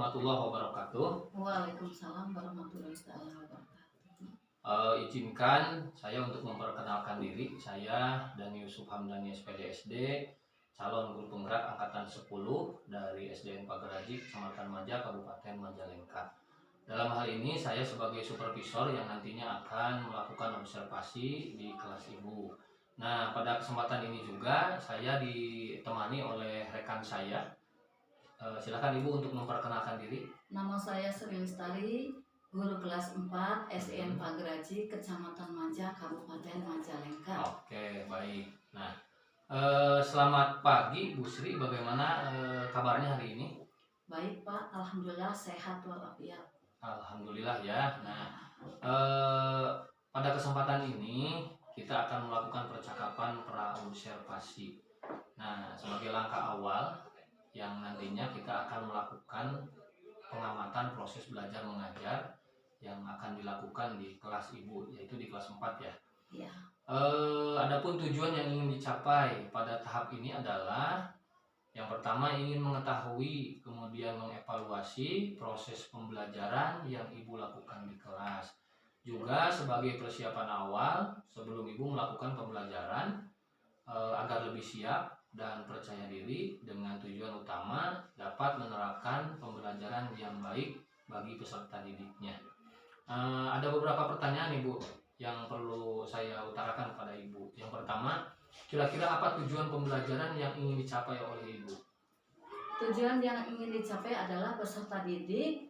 warahmatullahi wabarakatuh. Waalaikumsalam warahmatullahi wabarakatuh. Izinkan saya untuk memperkenalkan diri. Saya Dani Yusuf Hamdani SPDSD, calon guru penggerak angkatan 10 dari SDN Pagaraji, Kecamatan Maja, Kabupaten Majalengka. Dalam hal ini saya sebagai supervisor yang nantinya akan melakukan observasi di kelas ibu. Nah, pada kesempatan ini juga saya ditemani oleh rekan saya. Silakan Ibu untuk memperkenalkan diri. Nama saya Sri Lestari, guru kelas 4 SDN Pagaraji, Kecamatan Maja, Kabupaten Majalengka. Oke, baik. Nah, selamat pagi Bu Sri, bagaimana kabarnya hari ini? Baik Pak, Alhamdulillah sehat walafiat. Alhamdulillah ya. Nah, pada kesempatan ini kita akan melakukan percakapan pra-observasi. Nah, sebagai langkah awal yang nantinya kita akan melakukan pengamatan proses belajar mengajar yang akan dilakukan di kelas ibu, yaitu di kelas 4 ya. Iya. Adapun tujuan yang ingin dicapai pada tahap ini adalah yang pertama ingin mengetahui kemudian mengevaluasi proses pembelajaran yang ibu lakukan di kelas. Juga sebagai persiapan awal sebelum ibu melakukan pembelajaran agar lebih siap dan percaya diri dengan tujuan utama dapat menerapkan pembelajaran yang baik bagi peserta didiknya. Ada beberapa pertanyaan Ibu yang perlu saya utarakan kepada Ibu. Yang pertama, kira-kira apa tujuan pembelajaran yang ingin dicapai oleh Ibu? Tujuan yang ingin dicapai adalah peserta didik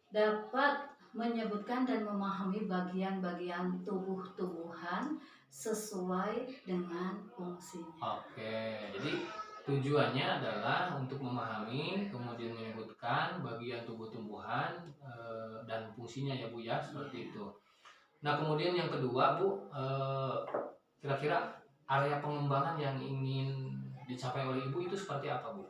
dapat menyebutkan dan memahami bagian-bagian tubuh-tubuhan sesuai dengan fungsinya. Oke, jadi tujuannya adalah untuk memahami, kemudian menyebutkan bagian tubuh tumbuhan dan fungsinya ya Bu ya, seperti itu. Nah kemudian yang kedua Bu, kira-kira area pengembangan yang ingin dicapai oleh Ibu itu seperti apa Bu?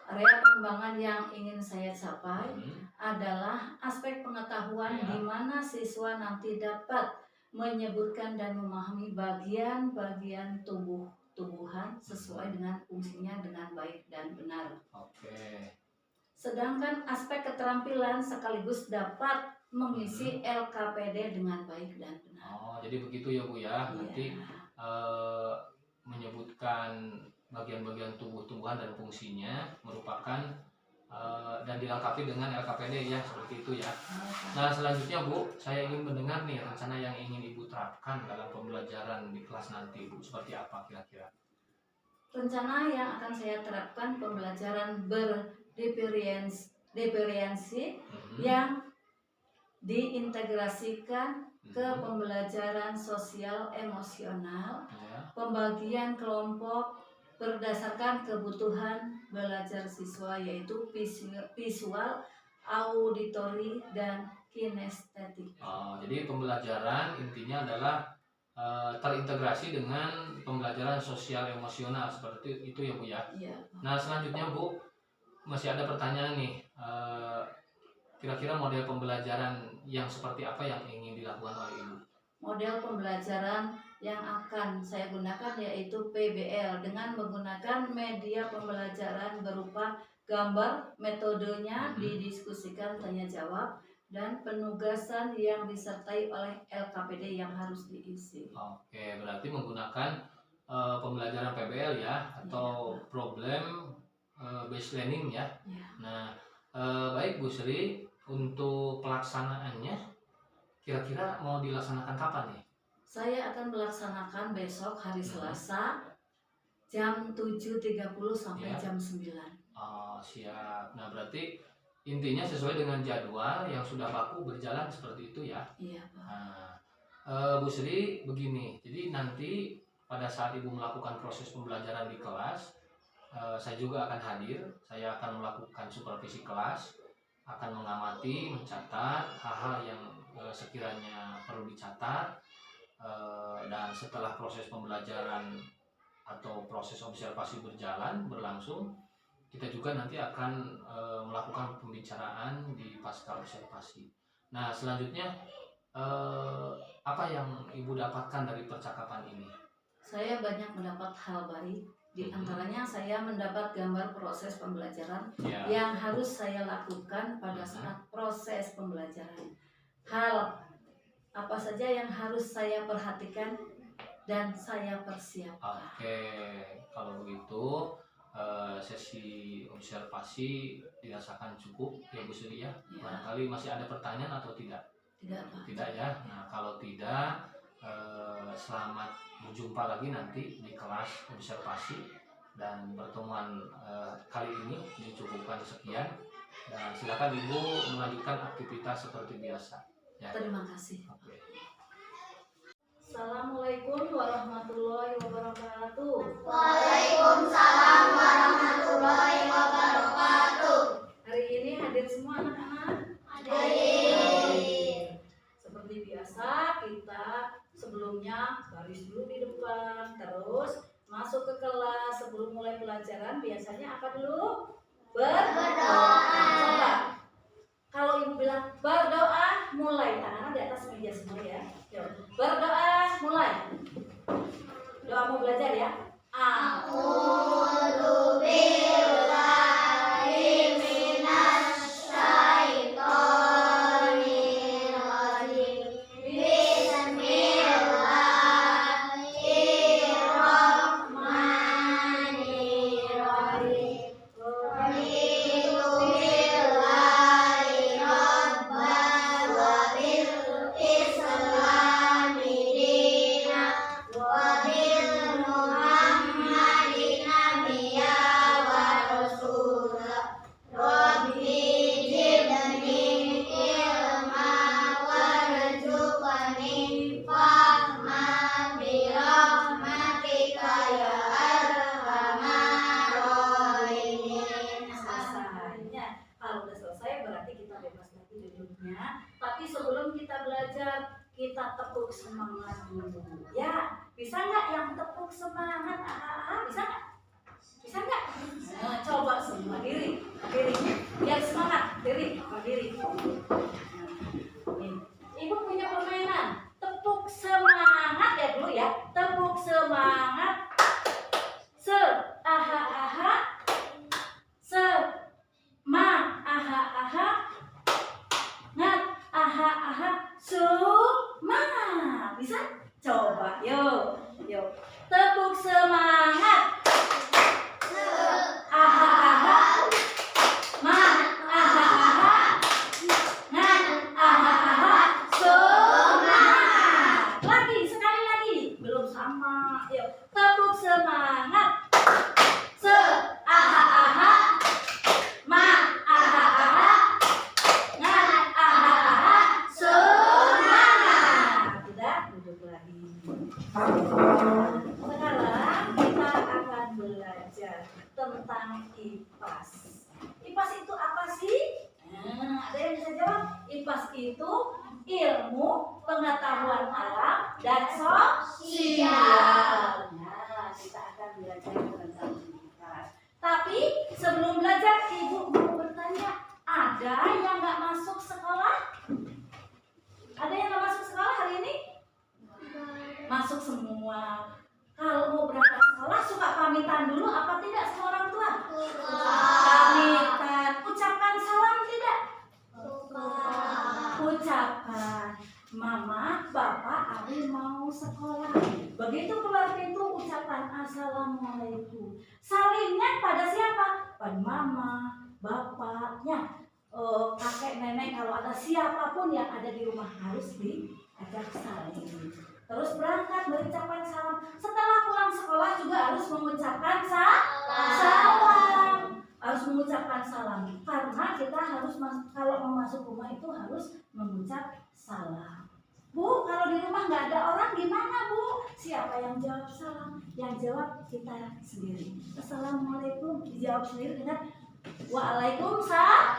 Area pengembangan yang ingin saya capai adalah aspek pengetahuan di mana siswa nanti dapat menyebutkan dan memahami bagian-bagian tubuhan sesuai dengan fungsinya dengan baik dan benar. Oke. Sedangkan aspek keterampilan sekaligus dapat mengisi LKPD dengan baik dan benar. Oh, jadi begitu ya Bu ya. Nanti menyebutkan bagian-bagian tumbuhan dan fungsinya merupakan dan dilengkapi dengan LKPD ya, seperti itu ya. Nah selanjutnya Bu, saya ingin mendengar nih rencana yang ingin Ibu terapkan dalam pembelajaran di kelas nanti Bu, seperti apa kira-kira? Rencana yang akan saya terapkan pembelajaran berdiferensi yang diintegrasikan ke pembelajaran sosial emosional, pembagian kelompok berdasarkan kebutuhan belajar siswa yaitu visual, auditori, dan kinestetik. Jadi pembelajaran intinya adalah terintegrasi dengan pembelajaran sosial emosional seperti itu ya Bu ya. Iya. Nah selanjutnya Bu, masih ada pertanyaan nih. Kira-kira model pembelajaran yang seperti apa yang ingin dilakukan oleh Ibu? Model pembelajaran yang akan saya gunakan yaitu PBL dengan menggunakan media pembelajaran berupa gambar, metodenya didiskusikan tanya jawab, dan penugasan yang disertai oleh LKPD yang harus diisi. Oke, berarti menggunakan pembelajaran PBL ya, atau problem based learning ya. Nah, baik Bu Sri, untuk pelaksanaannya kira-kira mau dilaksanakan kapan nih? Saya akan melaksanakan besok hari Selasa jam 7.30 sampai jam 9. Oh, siap. Nah, berarti intinya sesuai dengan jadwal yang sudah baku berjalan seperti itu ya? Iya, Pak. Nah, Bu Sri begini, jadi nanti pada saat Ibu melakukan proses pembelajaran di kelas, saya juga akan hadir, saya akan melakukan supervisi kelas, akan mengamati, mencatat hal-hal yang sekiranya perlu dicatat, dan setelah proses pembelajaran atau proses observasi berlangsung, kita juga nanti akan melakukan pembicaraan di pasca observasi. Nah selanjutnya apa yang Ibu dapatkan dari percakapan ini? Saya banyak mendapat hal baik Di antaranya saya mendapat gambar proses pembelajaran Ya. yang harus saya lakukan pada saat proses pembelajaran. Hal apa saja yang harus saya perhatikan dan saya persiapkan. Oke, kalau begitu sesi observasi dirasakan cukup ya Bu Sri ya. Ya. Barangkali masih ada pertanyaan atau tidak? Tidak, Pak. Tidak ya. Nah, kalau tidak, selamat berjumpa lagi nanti di kelas observasi, dan pertemuan kali ini dicukupkan sekian, dan silakan Ibu melanjutkan aktivitas seperti biasa ya. Terima kasih. Oke. Assalamualaikum warahmatullahi wabarakatuh. Waalaikumsalam warahmatullahi wabarakatuh. Hari ini hadir semua anak-anak? Hadir. Seperti biasa kita sebelumnya baris dulu di depan, terus masuk ke kelas. Sebelum mulai pelajaran biasanya apa dulu? Berdoa. Coba kalau ibu bilang berdoa, mulai. Tangan di atas meja semua ya. Yuk. Berdoa, mulai. Doa mau belajar ya. A'udzu billahi minasy syaithanir rajim. Bismillahirrahmanirrahim. Raditu billahi rabban wa bil islami dinan wa bil Muhammadin nabiyya wa rasula. Rabbi zidni ilma warzuqni fahma bi rahmatika ya arhamar rahimin. Selesainya. Kalau udah selesai berarti kita bebas lagi duduknya. Tapi sebelum kita belajar, kita tepuk semangat dulu. Ya, bisa nggak yang tepuk semangat? Bisa nggak? Bisa nggak? Nah, coba semua diri, biar semangat, diri. Nih, Ibu punya permainan. Tepuk semangat ya dulu ya. Tepuk semangat. Se, aha, aha. Se, ma, aha, aha. Ngat, aha, aha. Suma. Bisa? Coba, yuk. Tepuk semangat. Aha, aha. Ma, aha, aha. Ngat, aha, aha. Suma. Lagi, sekali lagi. Belum sama. Yuk, tepuk semangat. Se, aha, aha. Ma, aha, aha. Ngat, aha, aha. Semangat. Sudah, duduk lagi. Sekarang kita akan belajar tentang IPAS. IPAS itu apa sih? Nah, ada yang bisa jawab? IPAS itu ilmu pengetahuan alam dan sosial. Nah, kita akan belajar tentang IPAS. Tapi sebelum belajar, Ibu mau bertanya, ada yang nggak masuk sekolah? Ada yang nggak masuk sekolah hari ini? Masuk semua. Kalau mau berangkat sekolah suka pamitan dulu apa tidak sama orang tua? Pamitan. Ucapan salam tidak? Ucapan. Mama, Bapak, Abi mau sekolah. Begitu keluar pintu ucapan assalamualaikum. Salimnya pada siapa? Pada mama, bapaknya, kakek, nenek, kalau ada siapapun yang ada di rumah harus diajak salim. Terus berangkat berucapan salam. Setelah pulang sekolah juga harus mengucapkan salam. Harus mengucapkan salam. Karena kita harus kalau mau masuk rumah itu harus mengucap salam. Bu, kalau di rumah nggak ada orang gimana Bu? Siapa yang jawab salam? Yang jawab kita sendiri. Assalamualaikum dijawab sendiri dengan Waalaikumsalam.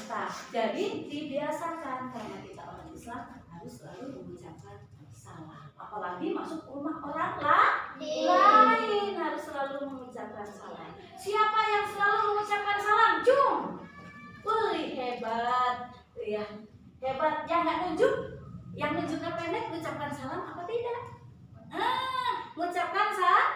Nah, jadi dibiasakan karena kita orang Islam harus selalu mengucapkan salam. Apalagi masuk rumah orang lain harus selalu mengucapkan salam. Siapa yang selalu mengucapkan salam? Cung. Wih, hebat. Ya, hebat. Yang nggak nunjuk, yang nunjuknya pendek, mengucapkan salam apa tidak? Mengucapkan salam.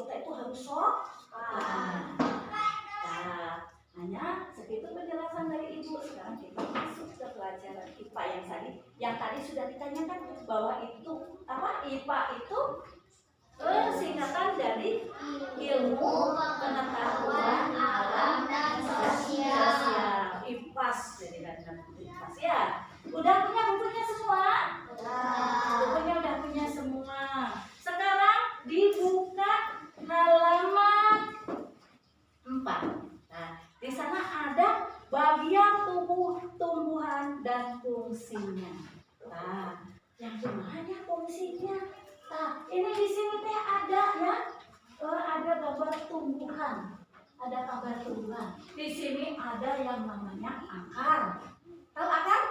kita itu harus sopan. Nah, hanya segitu penjelasan dari Ibu. Sekarang kita masuk ke pelajaran IPA yang tadi sudah ditanyakan bahwa itu apa? IPA itu singkatan dari ilmu pengetahuan alam dan sosial. IPAS, jadi dan IPAS ya. Udah punya bukunya semua? Bukunya udah punya semua. Sekarang dibuka halaman 4. Nah, di sana ada bagian tubuh, tumbuhan dan fungsinya. Nah, yang gimana fungsinya? Nah, ini di sini teh ada ya, ada gambar tumbuhan, ada gambar tumbuhan. Di sini ada yang namanya akar. Tahu akar?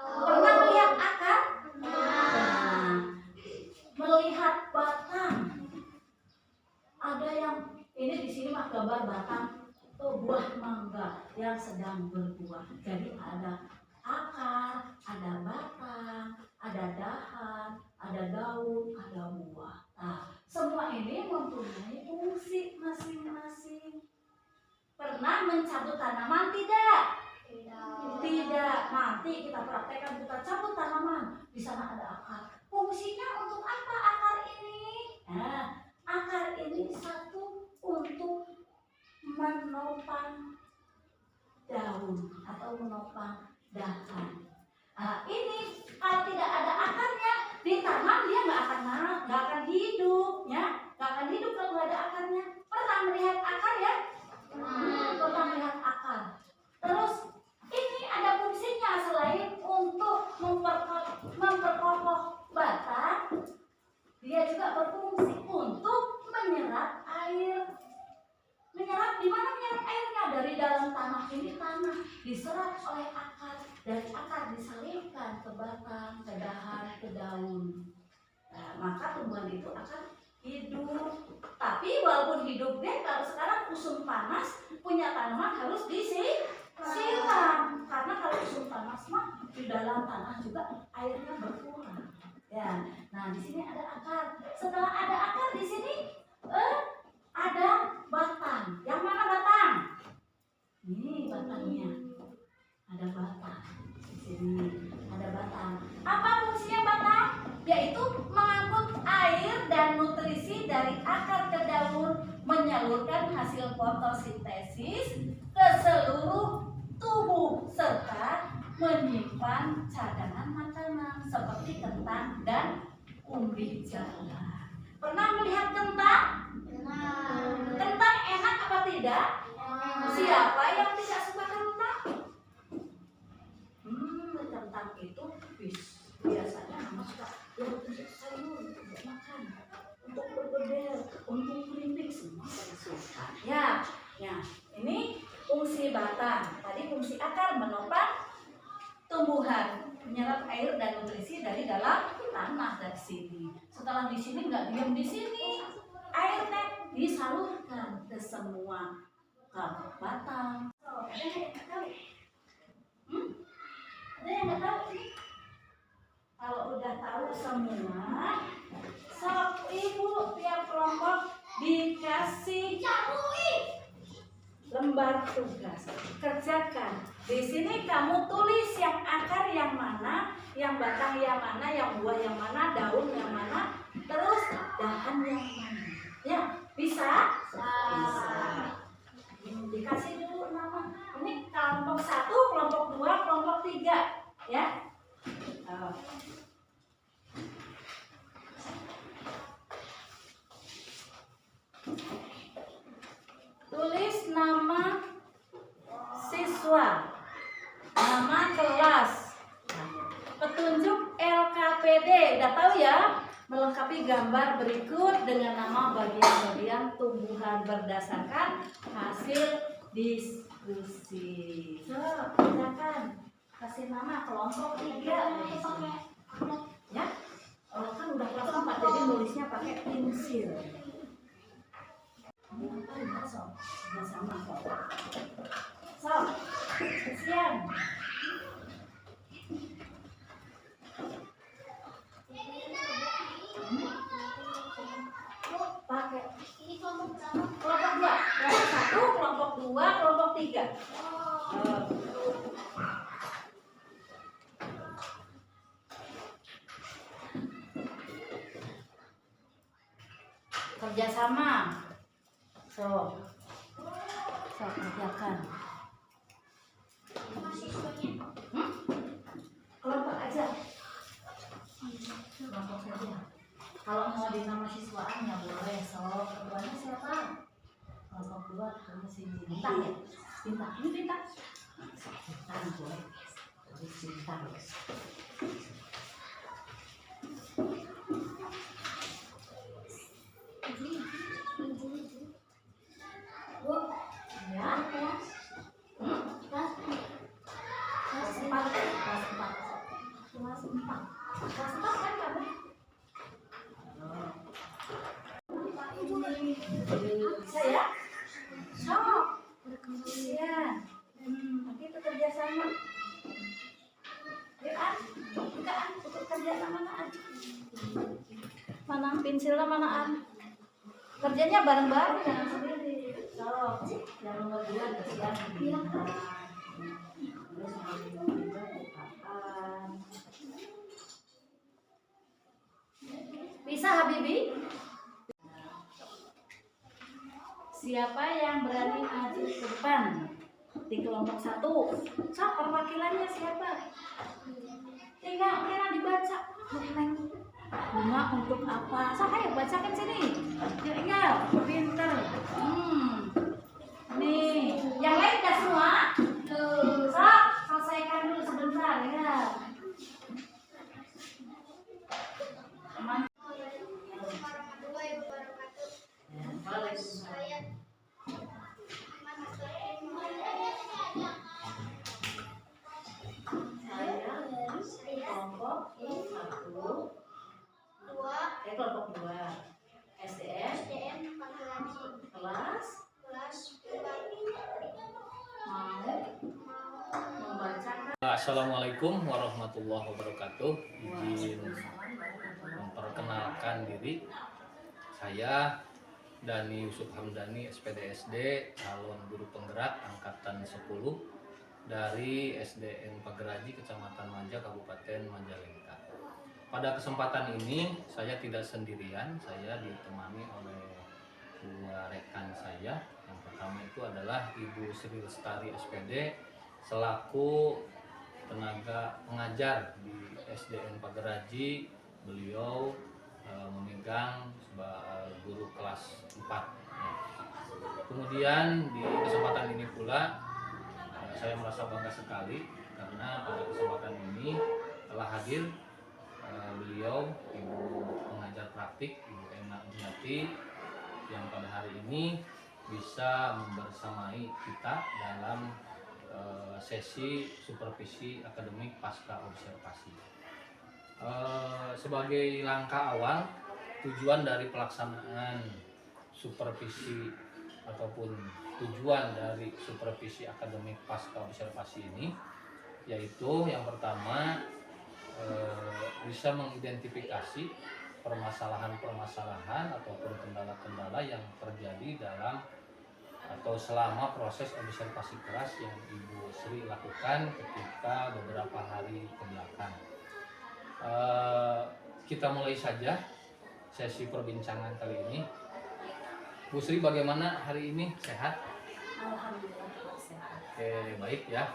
Pernah melihat akar? Nah, melihat batang. Ada yang ini di sini mah gambar batang buah mangga yang sedang berbuah. Jadi ada akar, ada batang, ada dahan, ada daun, ada buah. Nah, semua ini mempunyai fungsi masing-masing. Pernah mencabut tanaman tidak? Tidak. Nanti kita praktekkan, kita cabut tanaman. Di sana ada akar. Fungsinya untuk apa akar ini? Nah, akar ini satu untuk menopang daun atau menopang dahan. Nah, ini kalau tidak ada akarnya ditanam dia nggak akan hidup, ya, nggak akan hidup kalau nggak ada akarnya. Pernah melihat akar ya? Pernah melihat akar. Terus ini ada fungsinya selain untuk memperkokoh batang, dia juga berfungsi untuk menyerap air. Menyerap di mana menyerap airnya? Dari dalam tanah. Ini tanah diserap oleh akar, dari akar disalurkan ke batang, ke dahan, ke daun. Nah, maka tumbuhan itu akan hidup. Tapi walaupun hidup deh, kalau sekarang musim panas punya tanaman harus disiram. Karena kalau musim panas mah di dalam tanah juga airnya berkurang. Ya, nah di sini ada akar. Setelah ada akar di sini ada batang. Yang mana batang? Ini batangnya. Ada batang. Di sini ada batang. Apa fungsinya batang? Yaitu mengangkut air dan nutrisi dari akar ke daun, menyalurkan hasil fotosintesis ke seluruh tubuh serta menyimpan cadangan makanan seperti kentang dan umbi jalar. Pernah melihat kentang? Kentang enak apa tidak? Siapa yang tidak suka kentang? Kentang itu biasanya mama suka untuk sayur, untuk makan, untuk berbedel, untuk keripik, semua saya suka. Ya, ini fungsi batang. Tadi fungsi akar menopang tumbuhan, menyerap air dan nutrisi dari dalam tanah dari sini. Setelah di sini nggak diam di sini, airnya disalurkan ke semua batang. Ada yang nggak tahu? Ada yang nggak tahu ini? Kalau udah tahu semua, sok ibu tiap kelompok dikasih lembar tugas. Kerjakan. Di sini kamu tulis yang akar yang mana, yang batang yang mana, yang buah yang mana, daun yang mana, terus dahan yang mana. Ya, bisa? Bisa. Dikasih dulu nama. Ini kelompok 1, kelompok 2, kelompok 3, ya. Tulis nama siswa, nama kelas, petunjuk LKPD, udah tahu ya? Melengkapi gambar berikut dengan nama bagian-bagian tumbuhan berdasarkan hasil diskusi. So, kerjakan. Kasih nama kelompok 3. Ya? Oh, kan udah kelas 4, jadi nulisnya pakai pensil. Sudah sama kok. So, kasihan. Pakai ini kelompok 3. Kerjasama. So kerjakan. Kelompok aja. Kelompok saja. Kalau mau dinama siswaan ya boleh. So ketuanya siapa? Kelompok 2 kamu sini. Bintang ya? Bintang. Ini bintang. Bintang boleh. Bintang. Bu, ya. Kelas 4 kan kamu? Bisa ya? Sok. Iya. Nanti itu kerjasama. Ya, bukaan untuk kerjasama manaan. Mana pensilnya manaan? Kerjanya bareng-bareng jangan sendiri. Sok. Yang nomor 2 kerjaan. Bisa Habibi? Siapa yang berani maju ke depan? Di kelompok 1. Sok, perwakilannya siapa? Tinggal dibaca. Bunga untuk apa? Sok, ayo bacakan sini. Yuk, ingat, pinter. Nih, yang lain udah semua? Sok, selesaikan dulu sebentar ya. Kelompok 2 SDM kelas mau membacakan. Assalamualaikum warahmatullahi wabarakatuh. Izin memperkenalkan diri. Saya Dani Yusuf Hamdani, SPDSD, calon guru penggerak angkatan 10 dari SDN Pageraji, Kecamatan Manja, Kabupaten Majalengka. Pada kesempatan ini saya tidak sendirian, saya ditemani oleh 2 rekan saya. Yang pertama itu adalah Ibu Sri Lestari SPD selaku tenaga pengajar di SDN Pageraji. Beliau memegang sebagai guru kelas 4. Kemudian di kesempatan ini pula saya merasa bangga sekali karena pada kesempatan ini telah hadir beliau Ibu pengajar praktik Ibu Ena Ujati yang pada hari ini bisa membersamai kita dalam sesi supervisi akademik pasca observasi. Sebagai langkah awal, tujuan dari pelaksanaan supervisi ataupun tujuan dari supervisi akademik pasca observasi ini yaitu yang pertama bisa mengidentifikasi permasalahan-permasalahan ataupun kendala-kendala yang terjadi dalam atau selama proses observasi kelas yang Ibu Sri lakukan ketika beberapa hari kebelakang. Kita mulai saja sesi perbincangan kali ini. Bu Sri, bagaimana hari ini? Sehat? Alhamdulillah sehat. Oke, baik ya.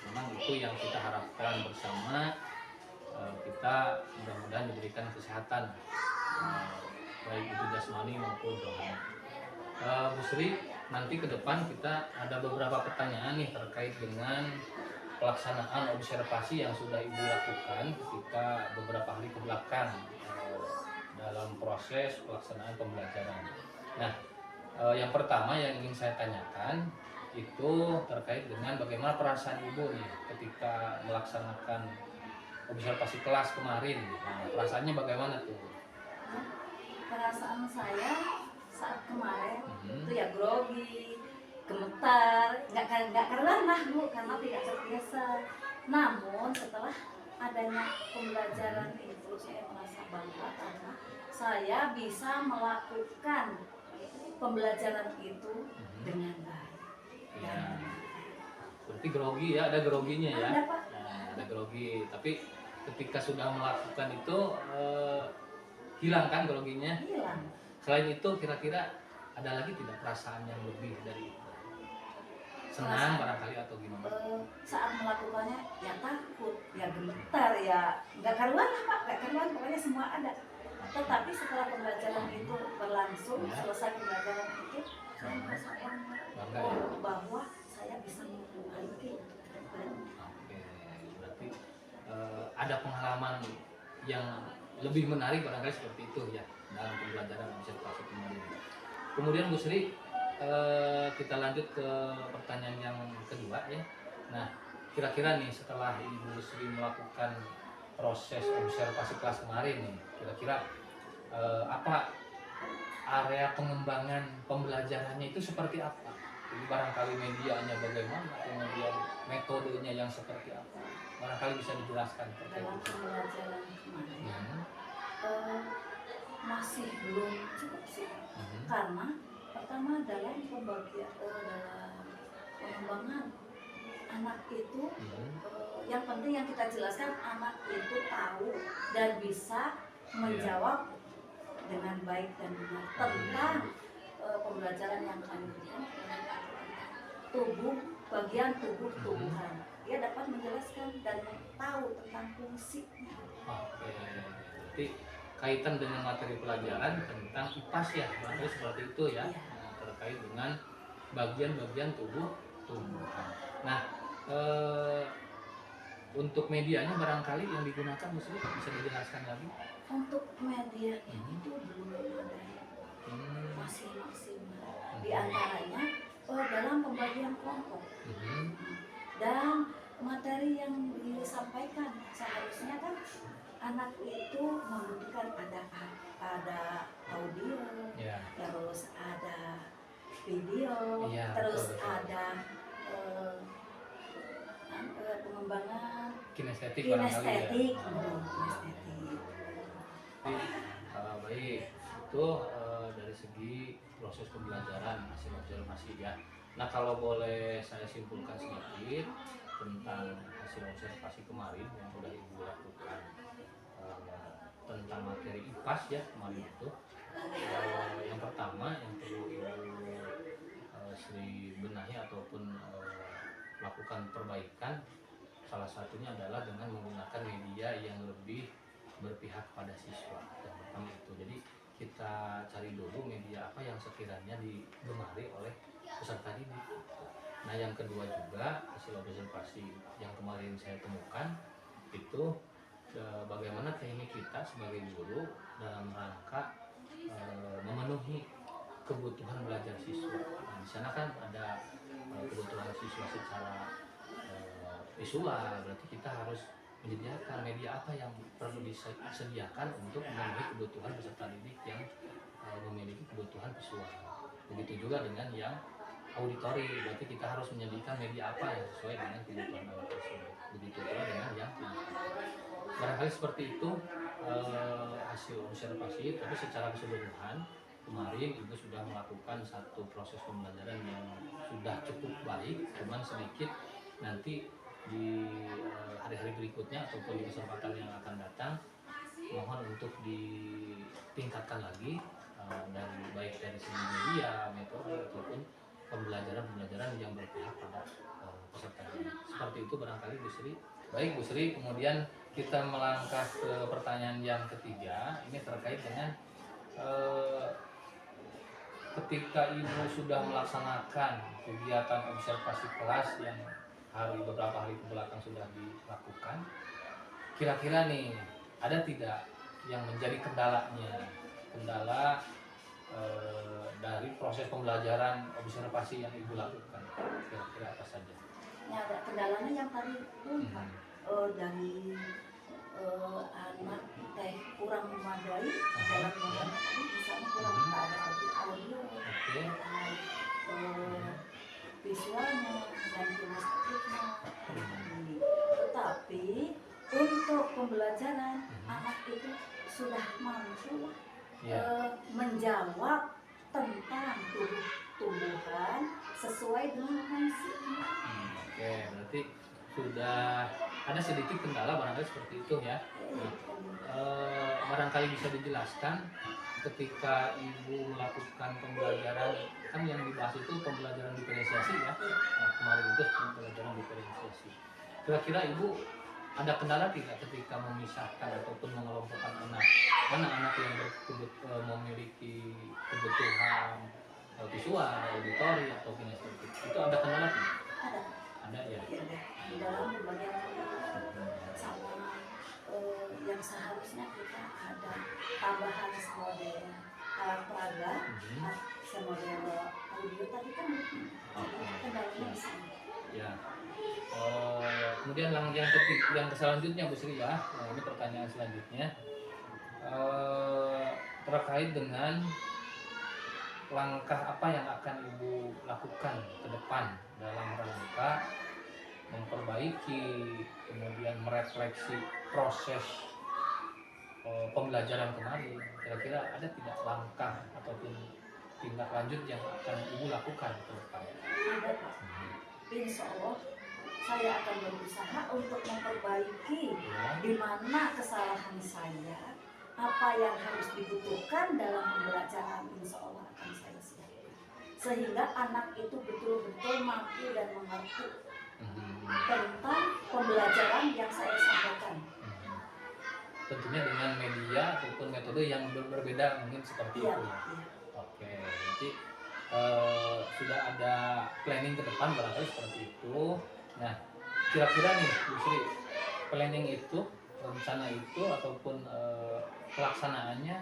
Memang itu yang kita harapkan bersama. Kita mudah-mudahan diberikan kesehatan baik itu jasmani maupun rohani. Bu Sri, nanti ke depan kita ada beberapa pertanyaan nih terkait dengan pelaksanaan observasi yang sudah Ibu lakukan ketika beberapa hari kebelakang dalam proses pelaksanaan pembelajaran. Nah, yang pertama yang ingin saya tanyakan itu terkait dengan bagaimana perasaan Ibu nih ketika melaksanakan observasi kelas kemarin. Nah, perasaannya bagaimana tuh? Perasaan saya saat kemarin itu ya grogi, gemetar, nggak kelana Bu karena tidak terbiasa. Namun setelah adanya pembelajaran itu saya merasa bangga karena saya bisa melakukan pembelajaran itu dengan baik. Ya. Berarti grogi ya, ada groginya ya. Ada, Pak. Nah, ada grogi, tapi ketika sudah melakukan itu hilang kan groginya. Hilang. Selain itu kira-kira ada lagi tidak perasaan yang lebih dari itu? Senang barangkali atau gimana? Saat melakukannya ya takut, ya gemetar, ya nggak karuan lah Pak, nggak karuan, pokoknya semua ada. Tetapi setelah pembelajaran itu berlangsung, Ya. selesai pembelajaran itu, saya merasa Bangga ya? bahwa saya bisa memperbaiki untuk ke depan. Oke, berarti ada pengalaman yang lebih menarik barangkali seperti itu ya dalam pembelajaran observasi kemarin. Kemudian Bu Sri, kita lanjut ke pertanyaan yang kedua ya. Nah, kira-kira nih setelah Ibu Sri melakukan proses observasi kelas kemarin nih, kira-kira apa area pengembangan pembelajarannya itu seperti apa? Jadi barangkali medianya bagaimana, kemudian metodenya yang seperti apa? Barangkali bisa dijelaskan terkait Dalam itu. pembelajaran kemarin Hmm. masih belum cukup sih, karena pertama dalam pembagian dalam pengembangan anak itu yang penting yang kita jelaskan, anak itu tahu dan bisa menjawab dengan baik dan benar tentang pembelajaran yang kami berikan tentang tubuh, bagian tubuhan. Dia dapat menjelaskan dan tahu tentang fungsinya. Oke, berarti kaitan dengan materi pelajaran tentang IPAS ya, materi seperti itu ya. Iya. Nah, terkait dengan bagian-bagian tubuh. Nah, untuk medianya barangkali yang digunakan bisa dijelaskan lagi. Untuk media itu belum ada, masih maksimal. Di antaranya dalam pembagian kelompok dan materi yang disampaikan seharusnya kan anak itu membutuhkan ada audio, Ya. terus ada video, Iya, terus betul. ada pengembangan Kinestetik barangkali ya. kinestetik. Kinestetik. Baik, itu dari segi proses pembelajaran hasil observasi ya. Nah, kalau boleh saya simpulkan sedikit tentang hasil observasi kemarin yang sudah Ibu lakukan tentang materi IPAS ya kemarin itu. Yang pertama yang perlu Ibu Sri benahi ataupun lakukan perbaikan, salah satunya adalah dengan menggunakan media yang lebih berpihak pada siswa. Dan pertama itu, jadi kita cari dulu media apa yang sekiranya digemari oleh peserta didik. Nah, yang kedua juga hasil observasi yang kemarin saya temukan itu bagaimana teknik kita sebagai guru dalam rangka memenuhi kebutuhan belajar siswa. Nah, di sana kan ada kebutuhan siswa secara visual, berarti kita harus menyediakan media apa yang perlu disediakan untuk memenuhi kebutuhan peserta didik yang memiliki kebutuhan visual. Begitu juga dengan yang auditori, berarti kita harus menyediakan media apa yang sesuai dengan kebutuhan anak tersebut. Begitu juga dengan yang barangkali seperti itu hasil observasi. Tapi secara keseluruhan kemarin Ibu sudah melakukan satu proses pembelajaran yang sudah cukup baik, cuman sedikit nanti di hari-hari berikutnya ataupun di kesempatan yang akan datang mohon untuk ditingkatkan lagi dan baik dari segi media, metode ataupun pembelajaran yang berpihak pada peserta didik. Seperti itu barangkali Bu Sri. Baik Bu Sri, kemudian kita melangkah ke pertanyaan yang ketiga. Ini terkait dengan ketika Ibu sudah melaksanakan kegiatan observasi kelas yang beberapa hari kebelakang sudah dilakukan, kira-kira nih ada tidak yang menjadi kendala dari proses pembelajaran observasi yang Ibu lakukan? Kira-kira apa saja? Ya, ada kendalanya yang tadi dari anak teh kurang memadai dalam pembelajaran tadi, misalnya kurang ada audio, visualnya dan kinestetiknya. Tetapi untuk pembelajaran anak itu sudah mampu menjawab tentang tubuh tumbuhan sesuai dengan kondisi. Oke, berarti sudah ada sedikit kendala barangkali seperti itu ya. Barangkali bisa dijelaskan ketika ibu melakukan pembelajaran, kan yang dibahas itu pembelajaran diferensiasi ya. Nah, kemarin itu pembelajaran diferensiasi. Kira-kira ibu ada kendala tidak ketika memisahkan ataupun mengelompokkan anak? Mana anak yang memiliki kebutuhan visual, auditori atau kinestetik? Itu ada kendala tidak? Ada. Ada ya. Di dalam pembagian sama yang seharusnya kita ada tambahan semodel alat peraga, semodel audio tadi kan kendalanya di sana. Ya. Kemudian yang selanjutnya Bu Sri ya, nah, ini pertanyaan selanjutnya terkait dengan langkah apa yang akan Ibu lakukan ke depan dalam rangka memperbaiki, kemudian merefleksi proses pembelajaran kemarin. Kira-kira ada tidak langkah ataupun tindak lanjut yang akan Ibu lakukan ke depan? Ada Pak. Insya Allah saya akan berusaha untuk memperbaiki di mana kesalahan saya, apa yang harus dibutuhkan dalam pembelajaran. Insya Allah akan saya siapkan sehingga anak itu betul-betul mampu dan mengerti tentang pembelajaran yang saya sampaikan. Tentunya dengan media ataupun metode yang berbeda mungkin seperti itu ya. Oke, jadi sudah ada planning ke depan barangkali seperti itu. Nah, kira-kira nih Bu Sri, planning itu, rencana itu ataupun pelaksanaannya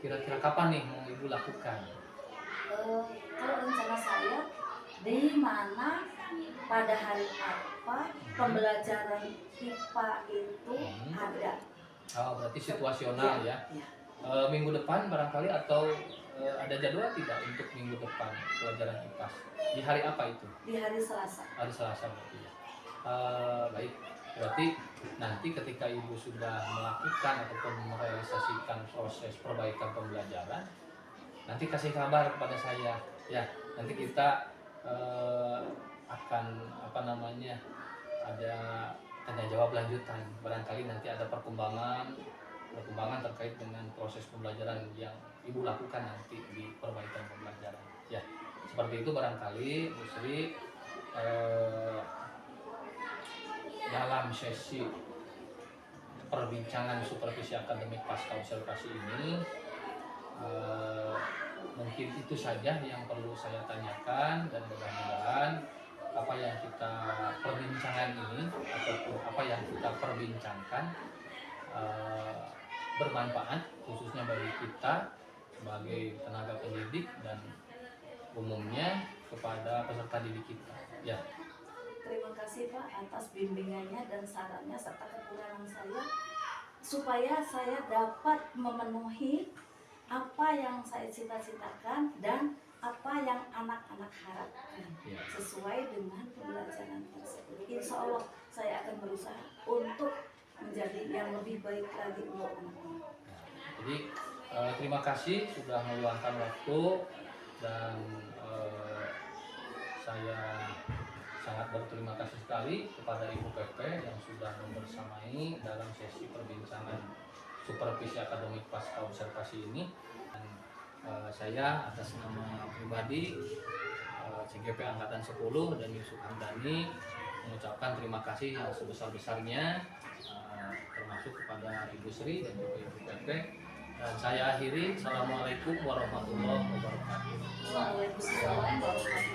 kira-kira kapan nih mau Ibu lakukan? Kalau rencana saya di mana pada hari apa pembelajaran IPA itu ada. Oh, berarti situasional ya. Minggu depan barangkali atau ada jadwal tidak untuk minggu depan pelajaran IPA? Di hari apa itu? Di hari Selasa. Hari Selasa berarti ya. Baik, berarti nanti ketika Ibu sudah melakukan ataupun merealisasikan proses perbaikan pembelajaran, nanti kasih kabar kepada saya ya. Nanti kita akan ada tanya jawab lanjutan. Barangkali nanti ada perkembangan terkait dengan proses pembelajaran yang Ibu lakukan nanti di perbaikan pembelajaran. Ya, seperti itu barangkali Bu Sri dalam sesi perbincangan supervisi akademik pasca observasi ini. Mungkin itu saja yang perlu saya tanyakan dan mudah-mudahan apa yang kita perbincangan ini ataupun apa yang kita perbincangkan bermanfaat khususnya bagi kita sebagai tenaga pendidik dan umumnya kepada peserta didik kita. Ya. Terima kasih Pak atas bimbingannya dan sarannya serta kekurangan saya supaya saya dapat memenuhi apa yang saya cita-citakan dan apa yang anak-anak harapkan sesuai dengan pembelajaran tersebut. Insya Allah saya akan berusaha untuk menjadi yang lebih baik lagi untuk anak-anak. Jadi terima kasih sudah meluangkan waktu dan saya sangat berterima kasih sekali kepada Ibu PP yang sudah membersamai dalam sesi perbincangan supervisi akademik pasca observasi ini. Dan saya atas nama pribadi CGP Angkatan 10 dan Yusuf Hamdani mengucapkan terima kasih yang sebesar-besarnya termasuk kepada Ibu Sri dan juga Ibu PP. Dan saya akhiri, Assalamualaikum warahmatullahi wabarakatuh. Waalaikumsalam warahmatullahi wabarakatuh.